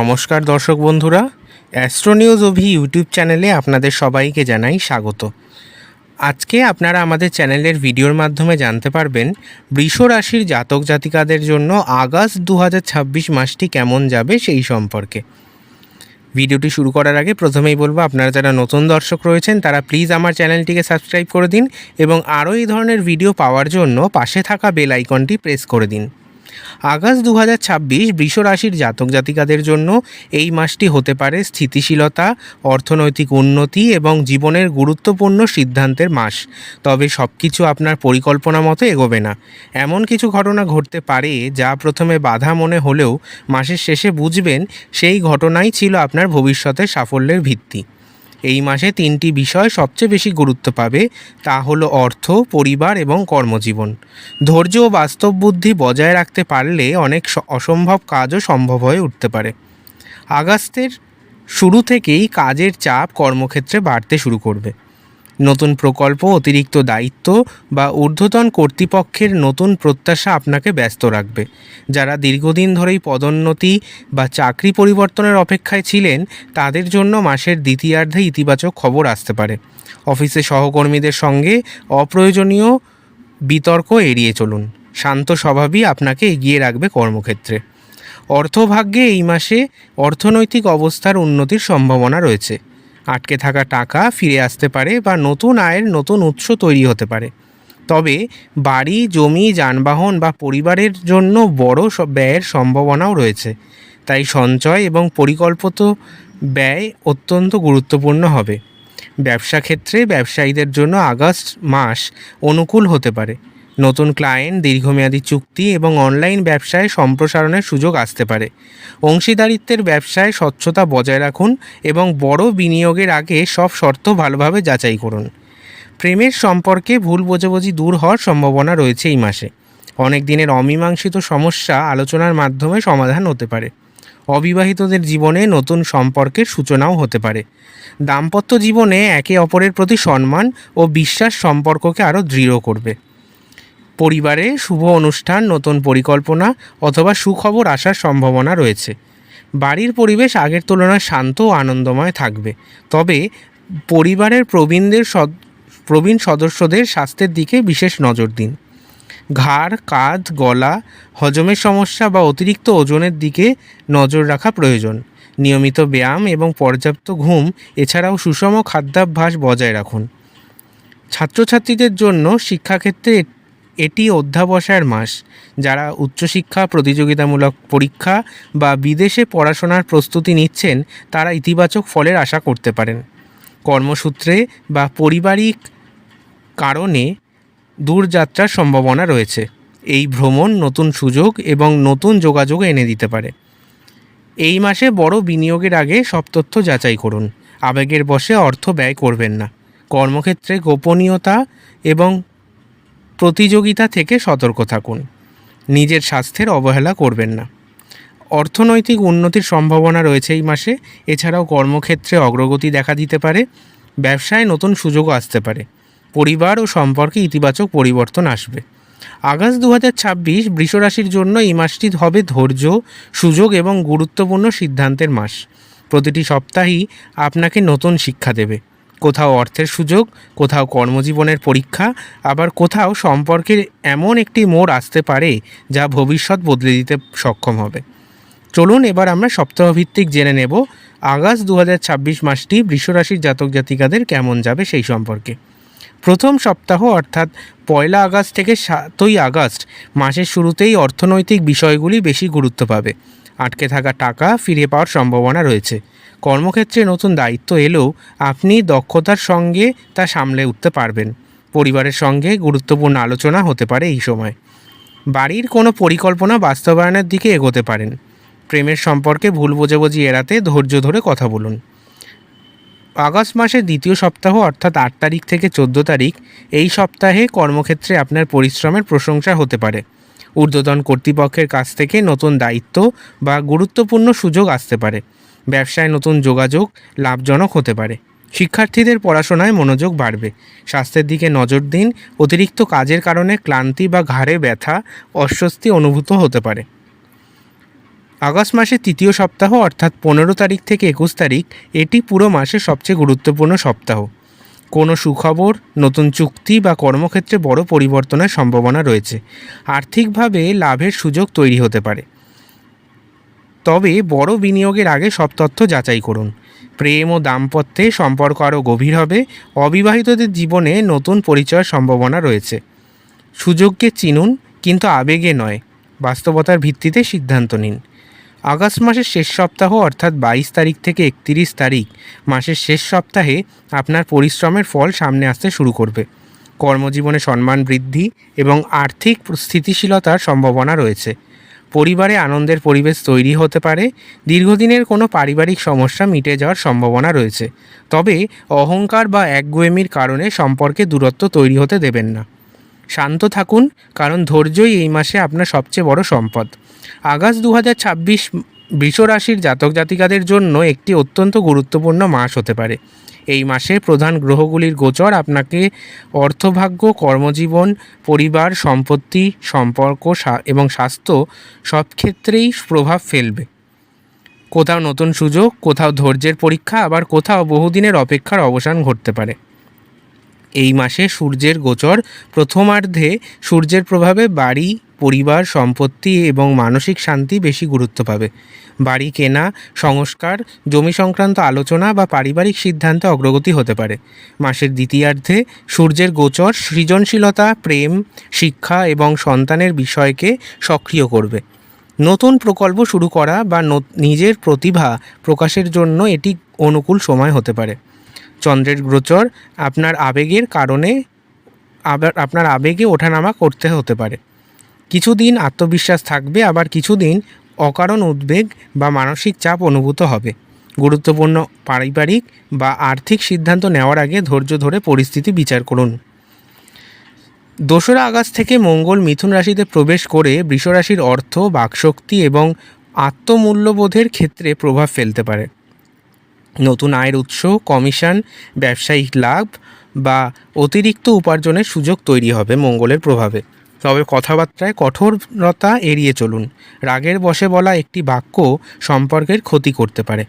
নমস্কার দর্শক বন্ধুরা, অ্যাস্ট্রো নিউজ অভি ইউটিউব চ্যানেলে আপনাদের সবাইকে জানাই স্বাগত। আজকে আপনারা আমাদের চ্যানেলের ভিডিওর মাধ্যমে জানতে পারবেন বৃষ রাশির জাতক জাতিকাদের জন্য আগস্ট 2026 মাসটি কেমন যাবে সেই সম্পর্কে। ভিডিওটি শুরু করার আগে প্রথমেই বলবো, আপনারা যারা নতুন দর্শক রয়েছেন তারা প্লিজ আমার চ্যানেলটিকে সাবস্ক্রাইব করে দিন এবং আরও এই ধরনের ভিডিও পাওয়ার জন্য পাশে থাকা বেল আইকনটি প্রেস করে দিন। আগস্ট 2026 বৃষ রাশির জাতক জাতিকাদের জন্য এই মাসটি হতে পারে স্থিতিশীলতা, অর্থনৈতিক উন্নতি এবং জীবনের গুরুত্বপূর্ণ সিদ্ধান্তের মাস। তবে সব কিছু আপনার পরিকল্পনা মতো এগোবে না। এমন কিছু ঘটনা ঘটতে পারে যা প্রথমে বাধা মনে হলেও মাসের শেষে বুঝবেন সেই ঘটনাই ছিল আপনার ভবিষ্যতের সাফল্যের ভিত্তি। এই মাসে তিনটি বিষয় সবচেয়ে বেশি গুরুত্ব পাবে, তা হলো অর্থ, পরিবার এবং কর্মজীবন। ধৈর্য ও বাস্তব বুদ্ধি বজায় রাখতে পারলে অনেক অসম্ভব কাজও সম্ভব হয়ে উঠতে পারে। আগস্টের শুরু থেকেই কাজের চাপ কর্মক্ষেত্রে বাড়তে শুরু করবে। নতুন প্রকল্প, অতিরিক্ত দায়িত্ব বা ঊর্ধ্বতন কর্তৃপক্ষের নতুন প্রত্যাশা আপনাকে ব্যস্ত রাখবে। যারা দীর্ঘদিন ধরেই পদোন্নতি বা চাকরি পরিবর্তনের অপেক্ষায় ছিলেন তাদের জন্য মাসের দ্বিতীয়ার্ধে ইতিবাচক খবর আসতে পারে। অফিসে সহকর্মীদের সঙ্গে অপ্রয়োজনীয় বিতর্ক এড়িয়ে চলুন। শান্ত স্বভাবই আপনাকে এগিয়ে রাখবে কর্মক্ষেত্রে। অর্থভাগ্যে এই মাসে অর্থনৈতিক অবস্থার উন্নতির সম্ভাবনা রয়েছে। আটকে থাকা টাকা ফিরে আসতে পারে বা নতুন আয়ের নতুন উৎস তৈরি হতে পারে। তবে বাড়ি, জমি, যানবাহন বা পরিবারের জন্য বড় ব্যয়ের সম্ভাবনাও রয়েছে। তাই সঞ্চয় এবং পরিকল্পিত ব্যয় অত্যন্ত গুরুত্বপূর্ণ হবে। ব্যবসা ক্ষেত্রে ব্যবসায়ীদের জন্য আগস্ট মাস অনুকূল হতে পারে। নতুন ক্লায়েন্ট, দীর্ঘমেয়াদী চুক্তি এবং অনলাইন ব্যবসায় সম্প্রসারণের সুযোগ আসতে পারে। অংশীদারিত্বের ব্যবসায় স্বচ্ছতা বজায় রাখুন এবং বড় বিনিয়োগের আগে সব শর্ত ভালোভাবে যাচাই করুন। প্রেমের সম্পর্কে ভুল বোঝাবুঝি দূর হওয়ার সম্ভাবনা রয়েছে এই মাসে। অনেক দিনের অমীমাংসিত সমস্যা আলোচনার মাধ্যমে সমাধান হতে পারে। অবিবাহিতদের জীবনে নতুন সম্পর্কের সূচনাও হতে পারে। দাম্পত্য জীবনে একে অপরের প্রতি সম্মান ও বিশ্বাস সম্পর্ককে আরও দৃঢ় করবে। পরিবারে শুভ অনুষ্ঠান, নতুন পরিকল্পনা অথবা সুখবর আসার সম্ভাবনা রয়েছে। বাড়ির পরিবেশ আগের তুলনায় শান্ত ও আনন্দময় থাকবে। তবে পরিবারের প্রবীণ সদস্যদের স্বাস্থ্যের দিকে বিশেষ নজর দিন। ঘাড়, কাঁধ, গলা, হজমের সমস্যা বা অতিরিক্ত ওজনের দিকে নজর রাখা প্রয়োজন। নিয়মিত ব্যায়াম এবং পর্যাপ্ত ঘুম এছাড়াও সুষম খাদ্যাভ্যাস বজায় রাখুন। ছাত্রছাত্রীদের জন্য শিক্ষাক্ষেত্রে এটি অধ্যাবসায়ের মাস। যারা উচ্চশিক্ষা, প্রতিযোগিতামূলক পরীক্ষা বা বিদেশে পড়াশোনার প্রস্তুতি নিচ্ছেন তারা ইতিবাচক ফলের আশা করতে পারেন। কর্মসূত্রে বা পারিবারিক কারণে দূরযাত্রার সম্ভাবনা রয়েছে। এই ভ্রমণ নতুন সুযোগ এবং নতুন যোগাযোগ এনে দিতে পারে। এই মাসে বড় বিনিয়োগের আগে সব তথ্য যাচাই করুন। আবেগের বশে অর্থ ব্যয় করবেন না। কর্মক্ষেত্রে গোপনীয়তা এবং প্রতিযোগিতা থেকে সতর্ক থাকুন। নিজের স্বাস্থ্যের অবহেলা করবেন না। অর্থনৈতিক উন্নতির সম্ভাবনা রয়েছে এই মাসে। এছাড়াও কর্মক্ষেত্রে অগ্রগতি দেখা দিতে পারে। ব্যবসায় নতুন সুযোগও আসতে পারে। পরিবার ও সম্পর্কে ইতিবাচক পরিবর্তন আসবে। আগস্ট 2026 বৃষ রাশির জন্য এই মাসটি হবে ধৈর্য, সুযোগ এবং গুরুত্বপূর্ণ সিদ্ধান্তের মাস। প্রতিটি সপ্তাহই আপনাকে নতুন শিক্ষা দেবে। কোথাও অর্থের সুযোগ, কোথাও কর্মজীবনের পরীক্ষা, আবার কোথাও সম্পর্কের এমন একটি মোড় আসতে পারে যা ভবিষ্যৎ বদলে দিতে সক্ষম হবে। চলুন এবার আমরা সপ্তাহভিত্তিক জেনে নেব আগস্ট 2026 মাসটি বৃষ রাশির জাতক জাতিকাদের কেমন যাবে সেই সম্পর্কে। প্রথম সপ্তাহ অর্থাৎ 1 আগস্ট থেকে 7 আগস্ট মাসের শুরুতেই অর্থনৈতিক বিষয়গুলি বেশি গুরুত্ব পাবে। আটকে থাকা টাকা ফিরে পাওয়ার সম্ভাবনা রয়েছে। কর্মক্ষেত্রে নতুন দায়িত্ব এলেও আপনি দক্ষতার সঙ্গে তা সামলে উঠতে পারবেন। পরিবারের সঙ্গে গুরুত্বপূর্ণ আলোচনা হতে পারে এই সময়। বাড়ির কোনো পরিকল্পনা বাস্তবায়নের দিকে এগোতে পারেন। প্রেমের সম্পর্কে ভুল বোঝাবুঝি এড়াতে ধৈর্য ধরে কথা বলুন। আগস্ট মাসের দ্বিতীয় সপ্তাহ অর্থাৎ 8 তারিখ থেকে 14 তারিখ, এই সপ্তাহে কর্মক্ষেত্রে আপনার পরিশ্রমের প্রশংসা হতে পারে। ঊর্ধ্বতন কর্তৃপক্ষের কাছ থেকে নতুন দায়িত্ব বা গুরুত্বপূর্ণ সুযোগ আসতে পারে। ব্যবসায় নতুন যোগাযোগ লাভজনক হতে পারে। শিক্ষার্থীদের পড়াশোনায় মনোযোগ বাড়বে। স্বাস্থ্যের দিকে নজর দিন। অতিরিক্ত কাজের কারণে ক্লান্তি বা ঘাড়ে ব্যথা, অস্বস্তি অনুভূত হতে পারে। আগস্ট মাসের তৃতীয় সপ্তাহ অর্থাৎ 15 তারিখ থেকে 21 তারিখ এটি পুরো মাসের সবচেয়ে গুরুত্বপূর্ণ সপ্তাহ। কোনো সুখবর, নতুন চুক্তি বা কর্মক্ষেত্রে বড় পরিবর্তনের সম্ভাবনা রয়েছে। আর্থিকভাবে লাভের সুযোগ তৈরি হতে পারে, তবে বড় বিনিয়োগের আগে সব তথ্য যাচাই করুন। প্রেম ও দাম্পত্যে সম্পর্ক আরও গভীর হবে। অবিবাহিতদের জীবনে নতুন পরিচয়ের সম্ভাবনা রয়েছে। সুযোগকে চিনুন, কিন্তু আবেগে নয়, বাস্তবতার ভিত্তিতে সিদ্ধান্ত নিন। আগস্ট মাসের শেষ সপ্তাহ অর্থাৎ 22 তারিখ থেকে 31 তারিখ মাসের শেষ সপ্তাহে আপনার পরিশ্রমের ফল সামনে আসতে শুরু করবে। কর্মজীবনে সম্মান বৃদ্ধি এবং আর্থিক স্থিতিশীলতার সম্ভাবনা রয়েছে। পরিবারে আনন্দের পরিবেশ তৈরি হতে পারে। দীর্ঘদিনের কোনো পারিবারিক সমস্যা মিটে যাওয়ার সম্ভাবনা রয়েছে, তবে অহংকার বা একগুঁয়েমির কারণে সম্পর্কে দূরত্ব তৈরি হতে দেবেন না। শান্ত থাকুন, কারণ ধৈর্যই এই মাসে আপনার সবচেয়ে বড় সম্পদ। আগস্ট 2026 বৃষ রাশির জাতক জাতিকাদের জন্য একটি অত্যন্ত গুরুত্বপূর্ণ মাস হতে পারে। এই মাসে প্রধান গ্রহগুলির গোচর আপনাকে অর্থভাগ্য, কর্মজীবন, পরিবার, সম্পত্তি, সম্পর্ক এবং স্বাস্থ্য সব ক্ষেত্রেই প্রভাব ফেলবে। কোথাও নতুন সুযোগ, কোথাও ধৈর্যের পরীক্ষা, আবার কোথাও বহুদিনের অপেক্ষার অবসান ঘটতে পারে। এই মাসে সূর্যের গোচর প্রথমার্ধে সূর্যের প্রভাবে বাড়ি, পরিবার, সম্পত্তি এবং মানসিক শান্তি বেশি গুরুত্ব পাবে। বাড়ি কেনা, সংস্কার, জমি সংক্রান্ত আলোচনা বা পারিবারিক সিদ্ধান্তে অগ্রগতি হতে পারে। মাসের দ্বিতীয়ার্ধে সূর্যের গোচর সৃজনশীলতা, প্রেম, শিক্ষা এবং সন্তানের বিষয়কে সক্রিয় করবে। নতুন প্রকল্প শুরু করা বা নিজের প্রতিভা প্রকাশের জন্য এটি অনুকূল সময় হতে পারে। চন্দ্রের গোচর আপনার আবেগের কারণে আপনার আবেগে ওঠানামা করতে হতে পারে। কিছুদিন আত্মবিশ্বাস থাকবে, আবার কিছুদিন অকারণ উদ্বেগ বা মানসিক চাপ অনুভূত হবে। গুরুত্বপূর্ণ পারিবারিক বা আর্থিক সিদ্ধান্ত নেওয়ার আগে ধৈর্য ধরে পরিস্থিতি বিচার করুন। 2 আগস্ট থেকে মঙ্গল মিথুন রাশিতে প্রবেশ করে বৃষ রাশির অর্থ, বাকশক্তি এবং আত্মমূল্যবোধের ক্ষেত্রে প্রভাব ফেলতে পারে। নতুন আয়ের উৎস, কমিশন, ব্যবসায়িক লাভ বা অতিরিক্ত উপার্জনের সুযোগ তৈরি হবে মঙ্গলের প্রভাবে। তবে কথাবার্তায় কঠোরতা এড়িয়ে চলুন। রাগের বশে বলা একটি বাক্য সম্পর্কের ক্ষতি করতে পারে।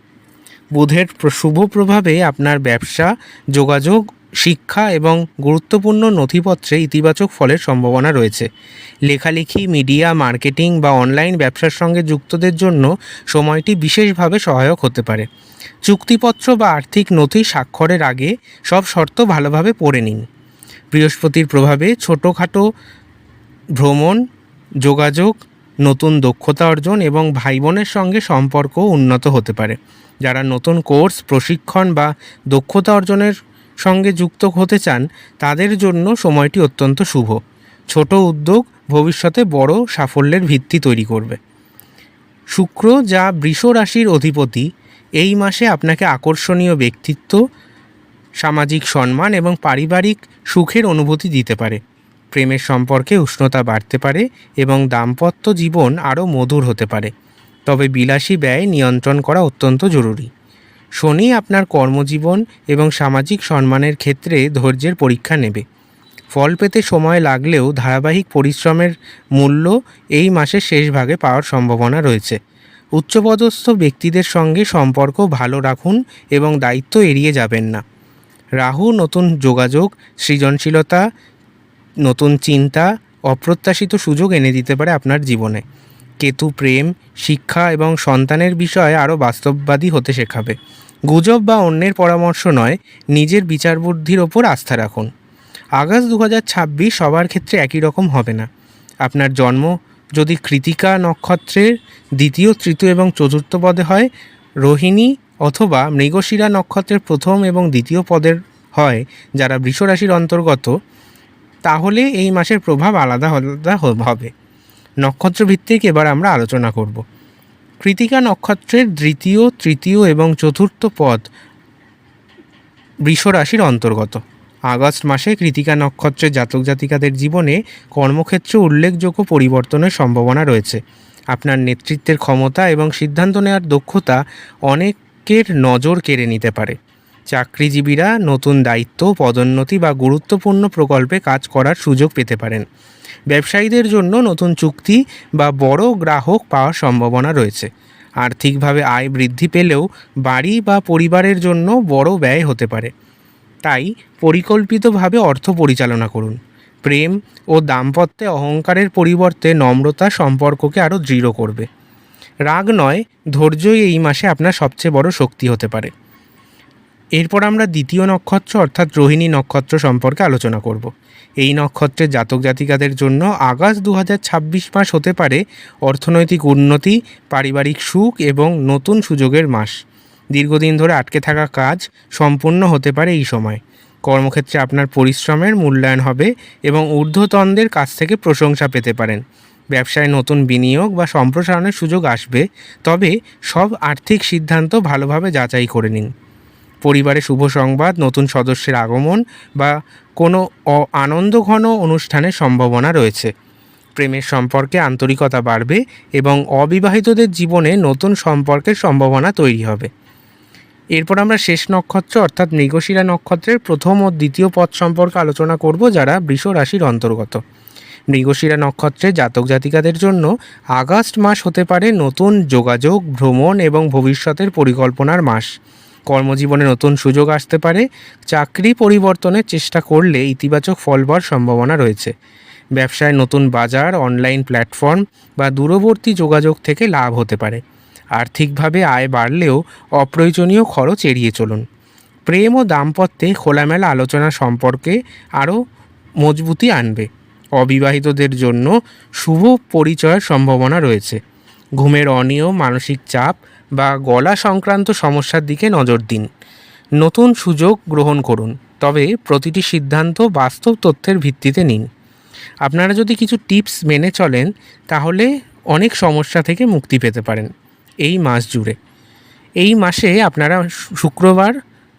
বুধের শুভ প্রভাবে আপনার ব্যবসা, যোগাযোগ, শিক্ষা এবং গুরুত্বপূর্ণ নথিপত্রে ইতিবাচক ফলের সম্ভাবনা রয়েছে। লেখালেখি, মিডিয়া, মার্কেটিং বা অনলাইন ব্যবসার সঙ্গে যুক্তদের জন্য সময়টি বিশেষভাবে সহায়ক হতে পারে। চুক্তিপত্র বা আর্থিক নথি স্বাক্ষরের আগে সব শর্ত ভালোভাবে পড়ে নিন। বৃহস্পতির প্রভাবে ছোটোখাটো ভ্রমণ, যোগাযোগ, নতুন দক্ষতা অর্জন এবং ভাই বোনের সঙ্গে সম্পর্ক উন্নত হতে পারে। যারা নতুন কোর্স, প্রশিক্ষণ বা দক্ষতা অর্জনের সঙ্গে যুক্ত হতে চান তাদের জন্য সময়টি অত্যন্ত শুভ। ছোট উদ্যোগ ভবিষ্যতে বড় সাফল্যের ভিত্তি তৈরি করবে। শুক্র, যা বৃষ রাশির অধিপতি, এই মাসে আপনাকে আকর্ষণীয় ব্যক্তিত্ব, সামাজিক সম্মান এবং পারিবারিক সুখের অনুভূতি দিতে পারে। প্রেমের সম্পর্কে উষ্ণতা বাড়তে পারে এবং দাম্পত্য জীবন আরও মধুর হতে পারে, তবে বিলাসী ব্যয় নিয়ন্ত্রণ করা অত্যন্ত জরুরি। শনি আপনার কর্মজীবন এবং সামাজিক সম্মানের ক্ষেত্রে ধৈর্যের পরীক্ষা নেবে। ফল পেতে সময় লাগলেও ধারাবাহিক পরিশ্রমের মূল্য এই মাসের শেষ ভাগে পাওয়ার সম্ভাবনা রয়েছে। উচ্চপদস্থ ব্যক্তিদের সঙ্গে সম্পর্ক ভালো রাখুন এবং দায়িত্ব এড়িয়ে যাবেন না। রাহু নতুন যোগাযোগ, সৃজনশীলতা, নতুন চিন্তা, অপ্রত্যাশিত সুযোগ এনে দিতে পারে আপনার জীবনে। কেতু প্রেম, শিক্ষা এবং সন্তানের বিষয়ে আরও বাস্তববাদী হতে শেখাবে। গুজব বা অন্যের পরামর্শ নয়, নিজের বিচার বুদ্ধির ওপর আস্থা রাখুন। আগস্ট 2026 সবার ক্ষেত্রে একই রকম হবে না। আপনার জন্ম যদি কৃতিকা নক্ষত্রের দ্বিতীয়, তৃতীয় এবং চতুর্থ পদে হয়, রোহিণী অথবা মৃগশিরা নক্ষত্রের প্রথম এবং দ্বিতীয় পদের হয়, যারা বৃষ রাশির অন্তর্গত, তাহলে এই মাসের প্রভাব আলাদা আলাদা হবে। নক্ষত্রভিত্তিক এবার আমরা আলোচনা করব। কৃতিকা নক্ষত্রের দ্বিতীয়, তৃতীয় এবং চতুর্থ পদ বৃষ রাশির অন্তর্গত। আগস্ট মাসে কৃতিকা নক্ষত্রের জাতক জাতিকাদের জীবনে কর্মক্ষেত্রে উল্লেখযোগ্য পরিবর্তনের সম্ভাবনা রয়েছে। আপনার নেতৃত্বের ক্ষমতা এবং সিদ্ধান্ত নেওয়ার দক্ষতা অনেকের নজর কেড়ে নিতে পারে। চাকরিজীবীরা নতুন দায়িত্ব, পদোন্নতি বা গুরুত্বপূর্ণ প্রকল্পে কাজ করার সুযোগ পেতে পারেন। ব্যবসায়ীদের জন্য নতুন চুক্তি বা বড় গ্রাহক পাওয়ার সম্ভাবনা রয়েছে। আর্থিকভাবে আয় বৃদ্ধি পেলেও বাড়ি বা পরিবারের জন্য বড় ব্যয় হতে পারে, তাই পরিকল্পিতভাবে অর্থ পরিচালনা করুন। প্রেম ও দাম্পত্যে অহংকারের পরিবর্তে নম্রতা সম্পর্ককে আরও দৃঢ় করবে। রাগ নয়, ধৈর্যই এই মাসে আপনার সবচেয়ে বড় শক্তি হতে পারে। এরপর আমরা দ্বিতীয় নক্ষত্র অর্থাৎ রোহিণী নক্ষত্র সম্পর্কে আলোচনা করব। এই নক্ষত্রের জাতক জাতিকাদের জন্য আগস্ট 2026 মাস হতে পারে অর্থনৈতিক উন্নতি, পারিবারিক সুখ এবং নতুন সুযোগের মাস। দীর্ঘদিন ধরে আটকে থাকা কাজ সম্পূর্ণ হতে পারে এই সময়। কর্মক্ষেত্রে আপনার পরিশ্রমের মূল্যায়ন হবে এবং ঊর্ধ্বতনদের কাছ থেকে প্রশংসা পেতে পারেন। ব্যবসায় নতুন বিনিয়োগ বা সম্প্রসারণের সুযোগ আসবে, তবে সব আর্থিক সিদ্ধান্ত ভালোভাবে যাচাই করে নিন। পরিবারে শুভ সংবাদ, নতুন সদস্যের আগমন বা কোনো আনন্দঘন অনুষ্ঠানের সম্ভাবনা রয়েছে। প্রেমের সম্পর্কে আন্তরিকতা বাড়বে এবং অবিবাহিতদের জীবনে নতুন সম্পর্কের সম্ভাবনা তৈরি হবে। এরপর আমরা শেষ নক্ষত্র অর্থাৎ মৃগশিরা নক্ষত্রের প্রথম ও দ্বিতীয় পদ সম্পর্কে আলোচনা করব, যারা বৃষ রাশির অন্তর্গত। মৃগশিরা নক্ষত্রের জাতক জাতিকাদের জন্য আগস্ট মাস হতে পারে নতুন যোগাযোগ, ভ্রমণ এবং ভবিষ্যতের পরিকল্পনার মাস। কর্মজীবনে নতুন সুযোগ আসতে পারে। চাকরি পরিবর্তনের চেষ্টা করলে ইতিবাচক ফল পাওয়ার সম্ভাবনা রয়েছে। ব্যবসায় নতুন বাজার, অনলাইন প্ল্যাটফর্ম বা দূরবর্তী যোগাযোগ থেকে লাভ হতে পারে। আর্থিকভাবে আয় বাড়লেও অপ্রয়োজনীয় খরচ এড়িয়ে চলুন। প্রেম ও দাম্পত্যে খোলামেলা আলোচনা সম্পর্কে আরও মজবুতি আনবে। অবিবাহিতদের জন্য শুভ পরিচয়ের সম্ভাবনা রয়েছে। ঘুমের অনিয়ম, মানসিক চাপ বা গলা সংক্রান্ত সমস্যার দিকে নজর দিন। নতুন সুযোগ গ্রহণ করুন, তবে প্রতিটি সিদ্ধান্ত বাস্তব তথ্যের ভিত্তিতে নিন। আপনারা যদি কিছু টিপস মেনে চলেন তাহলে অনেক সমস্যা থেকে মুক্তি পেতে পারেন এই মাস জুড়ে। এই মাসে আপনারা শুক্রবার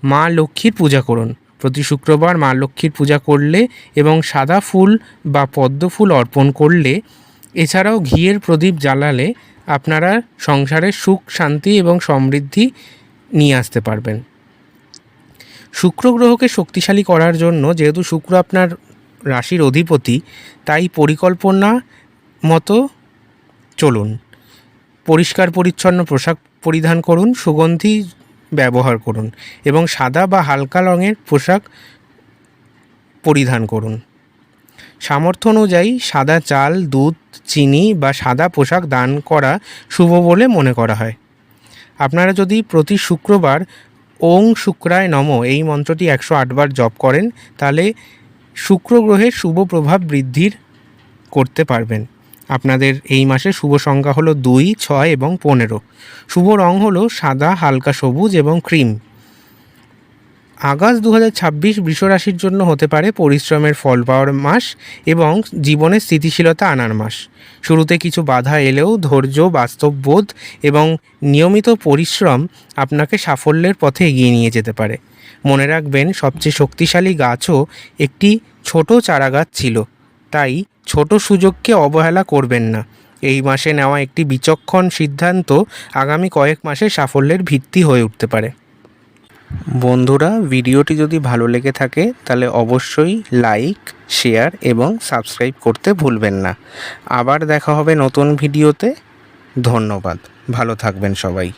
মা লক্ষ্মীর পূজা করুন। প্রতি শুক্রবার মা লক্ষ্মীর পূজা করলে এবং সাদা ফুল বা পদ্ম ফুল অর্পণ করলে, এছাড়াও ঘিয়ের প্রদীপ জ্বালালে আপনারা সংসারে সুখ, শান্তি এবং সমৃদ্ধি নিয়ে আসতে পারবেন। শুক্র গ্রহকে শক্তিশালী করার জন্য, যেহেতু শুক্র আপনার রাশির অধিপতি, তাই পরিকল্পনা মতো চলুন। পরিষ্কার পরিচ্ছন্ন পোশাক পরিধান করুন, সুগন্ধি ব্যবহার করুন এবং সাদা বা হালকা রঙের পোশাক পরিধান করুন। সামর্থ্য অনুযায়ী সাদা চাল, দুধ, চিনি বা সাদা পোশাক দান করা শুভ বলে মনে করা হয়। আপনারা যদি প্রতি শুক্রবার ওং শুক্রায় নমঃ এই মন্ত্রটি 108 বার জপ করেন, তাহলে শুক্র গ্রহের শুভ প্রভাব বৃদ্ধির করতে পারবেন। আপনাদের এই মাসে শুভ সংখ্যা হলো 2, 6 এবং 15। শুভ রং হলো সাদা, হালকা সবুজ এবং ক্রিম। আগস্ট 2026 বৃষ রাশির জন্য হতে পারে পরিশ্রমের ফল পাওয়ার মাস এবং জীবনে স্থিতিশীলতা আনার মাস। শুরুতে কিছু বাধা এলেও ধৈর্য, বাস্তববোধ এবং নিয়মিত পরিশ্রম আপনাকে সাফল্যের পথে এগিয়ে নিয়ে যেতে পারে। মনে রাখবেন, সবচেয়ে শক্তিশালী গাছও একটি ছোট চারাগাছ ছিল, তাই ছোট সুযোগকে অবহেলা করবেন না। এই মাসে নেওয়া একটি বিচক্ষণ সিদ্ধান্ত আগামী কয়েক মাসে সাফল্যের ভিত্তি হয়ে উঠতে পারে। বন্ধুরা, ভিডিওটি যদি ভালো লেগে থাকে তাহলে অবশ্যই লাইক, শেয়ার এবং সাবস্ক্রাইব করতে ভুলবেন না। আবার দেখা হবে নতুন ভিডিওতে। ধন্যবাদ। ভালো থাকবেন সবাই।